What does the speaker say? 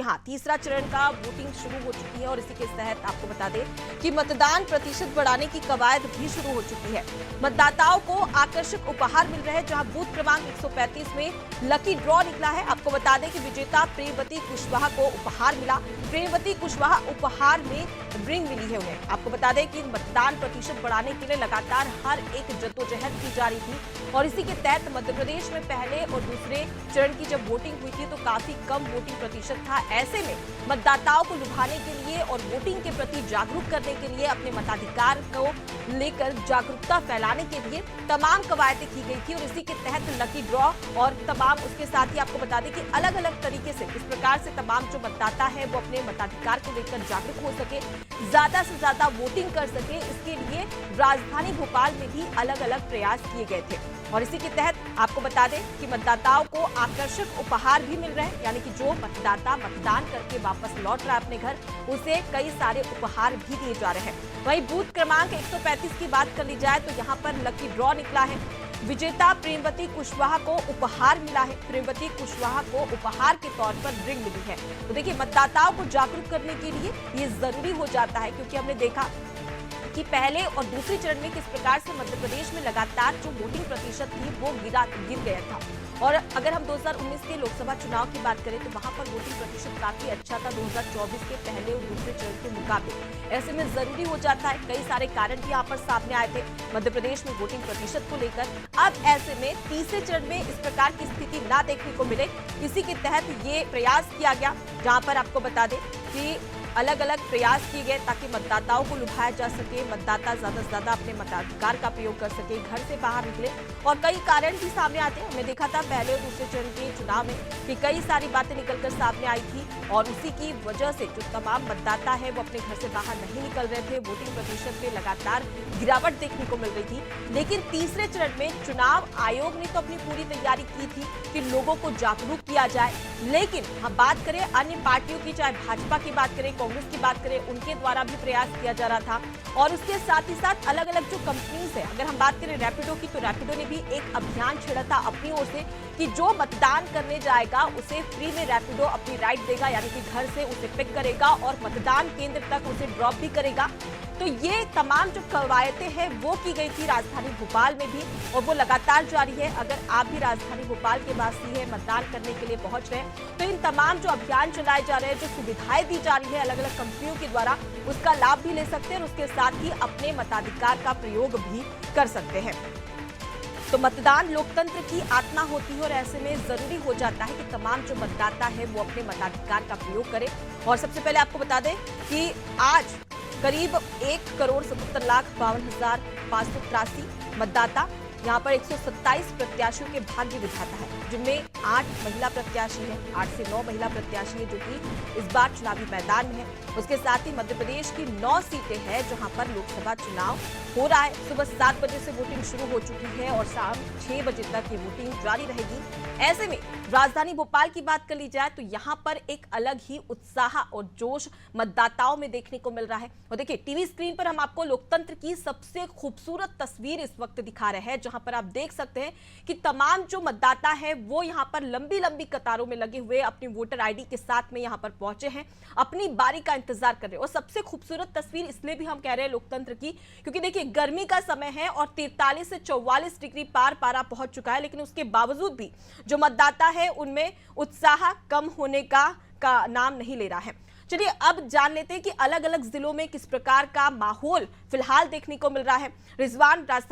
हाँ, तीसरा चरण का वोटिंग शुरू हो चुकी है और इसी के तहत आपको बता दें कि मतदान प्रतिशत बढ़ाने की कवायद भी शुरू हो चुकी है। मतदाताओं को आकर्षक उपहार मिल रहे हैं, जहां बूथ क्रमांक 135 में लकी ड्रॉ निकला है। आपको बता दें कि विजेता प्रेमवती कुशवाहा को उपहार मिला। प्रेमवती कुशवाहा उपहार में रिंग मिली है उन्हें। आपको बता दें कि मतदान प्रतिशत बढ़ाने के लिए लगातार हर एक जद्दोजहद की जा रही थी और इसी के तहत मध्य प्रदेश में पहले और दूसरे चरण की जब वोटिंग हुई थी तो काफी कम वोटिंग प्रतिशत था। ऐसे में मतदाताओं को लुभाने के लिए और वोटिंग के प्रति जागरूक करने के लिए, अपने मताधिकार को लेकर जागरूकता फैलाने के लिए तमाम कवायदें की गई थी और इसी के तहत लकी ड्रॉ और तमाम, उसके साथ ही आपको बता दें कि अलग अलग तरीके से किस प्रकार से तमाम जो मतदाता है वो अपने मताधिकार को लेकर जागरूक हो सके, ज्यादा से ज्यादा वोटिंग कर सके, इसके लिए राजधानी भोपाल में भी अलग अलग प्रयास किए गए थे। और इसी के तहत आपको बता दें कि मतदाताओं को आकर्षक उपहार भी मिल रहे हैं, यानी कि जो मतदाता मतदान करके वापस लौट रहा है अपने घर, उसे कई सारे उपहार भी दिए जा रहे हैं। वहीं बूथ क्रमांक 135 की बात कर ली जाए तो यहाँ पर लकी ड्रॉ निकला है। विजेता प्रेमवती कुशवाहा को उपहार मिला है। प्रेमवती कुशवाहा को उपहार के तौर पर रिंग मिली है। तो देखिए, मतदाताओं को जागरूक करने के लिए ये जरूरी हो जाता है, क्योंकि हमने देखा कि पहले और दूसरे चरण में किस प्रकार से मध्य प्रदेश में लगातार जो वोटिंग प्रतिशत थी वो गिर गया था। और अगर हम 2019 के लोकसभा चुनाव की बात करें तो वहां पर वोटिंग प्रतिशत काफी अच्छा था 2024 के पहले और दूसरे चरण के मुकाबले। ऐसे में जरूरी हो जाता है, कई सारे कारण भी यहाँ पर सामने आए थे मध्य प्रदेश में वोटिंग प्रतिशत को लेकर। अब ऐसे में तीसरे चरण में इस प्रकार की स्थिति ना देखने को मिले, इसी के तहत ये प्रयास किया गया, जहां पर आपको बता दें कि अलग अलग प्रयास किए गए ताकि मतदाताओं को लुभाया जा सके, मतदाता ज्यादा से ज्यादा अपने मताधिकार का प्रयोग कर सके, घर से बाहर निकले। और कई कारण भी सामने आते हैं। हमने देखा था पहले और दूसरे चरण के चुनाव में कि कई सारी बातें निकलकर सामने आई थी और उसी की वजह से जो तमाम मतदाता है वो अपने घर से बाहर नहीं निकल रहे थे। वोटिंग प्रतिशत में लगातार गिरावट देखने को मिल रही थी। लेकिन तीसरे चरण में चुनाव आयोग ने तो अपनी पूरी तैयारी की थी कि लोगों को जागरूक किया जाए। लेकिन हम बात करें अन्य पार्टियों की, चाहे भाजपा की बात करें, कांग्रेस की बात करें, उनके द्वारा भी प्रयास किया जा रहा था। और उसके साथ ही साथ अलग अलग जो कंपनीज है, अगर हम बात करें रैपिडो की, तो रैपिडो ने भी एक अभियान छेड़ा था अपनी ओर से कि जो मतदान करने जाएगा उसे फ्री में रैपिडो अपनी राइड देगा, यानी कि घर से उसे पिक करेगा और मतदान केंद्र तक उसे ड्रॉप भी करेगा। तो ये तमाम जो कवायदें हैं वो की गई थी राजधानी भोपाल में भी और वो लगातार जारी है। अगर आप भी राजधानी भोपाल के वासी हैं, मतदान करने के लिए पहुंच रहे हैं, तो इन तमाम जो अभियान चलाए जा रहे हैं, जो सुविधाएं दी जा रही है अलग अलग कंपनियों के द्वारा, उसका लाभ भी ले सकते हैं और उसके साथ ही अपने मताधिकार का प्रयोग भी कर सकते हैं। तो मतदान लोकतंत्र की आत्मा होती है और ऐसे में जरूरी हो जाता है कि तमाम जो मतदाता है वो अपने मताधिकार का प्रयोग करें। और सबसे पहले आपको बता दें कि आज करीब 1,67,52,583 मतदाता, यहाँ पर 127 प्रत्याशियों के भाग्य विधाता है, जिनमें 8 महिला प्रत्याशी हैं, 8 से 9 महिला प्रत्याशी हैं जो कि इस बार चुनावी मैदान में है। उसके साथ ही मध्य प्रदेश की 9 सीटें हैं जहां पर लोकसभा चुनाव हो रहा है। सुबह 7 बजे से वोटिंग शुरू हो चुकी है और शाम 6 बजे तक ये वोटिंग जारी रहेगी। ऐसे में राजधानी भोपाल की बात कर ली जाए तो यहाँ पर एक अलग ही उत्साह और जोश मतदाताओं में देखने को मिल रहा है। और देखिए, टीवी स्क्रीन पर हम आपको लोकतंत्र की सबसे खूबसूरत तस्वीर इस वक्त दिखा रहे हैं, जहां पर आप देख सकते हैं कि तमाम जो मतदाता है वो यहाँ पर लंबी लंबी कतारों में लगे हुए अपनी वोटर आईडी के साथ में यहाँ पर पहुंचे हैं, अपनी बारी का इंतजार कर रहे हैं। और सबसे खूबसूरत तस्वीर इसलिए भी हम कह रहे हैं लोकतंत्र की, क्योंकि देखिए गर्मी का समय है और 43 से 44 डिग्री पारा पहुंच चुका है, लेकिन उसके बावजूद भी जो मतदाता है उनमें उत्साह कम होने का नाम नहीं ले रहा है। चलिए अब जान लेते हैं कि अलग अलग जिलों में किस प्रकार का माहौल फिलहाल देखने को मिल रहा है। रिजवान, राजधानी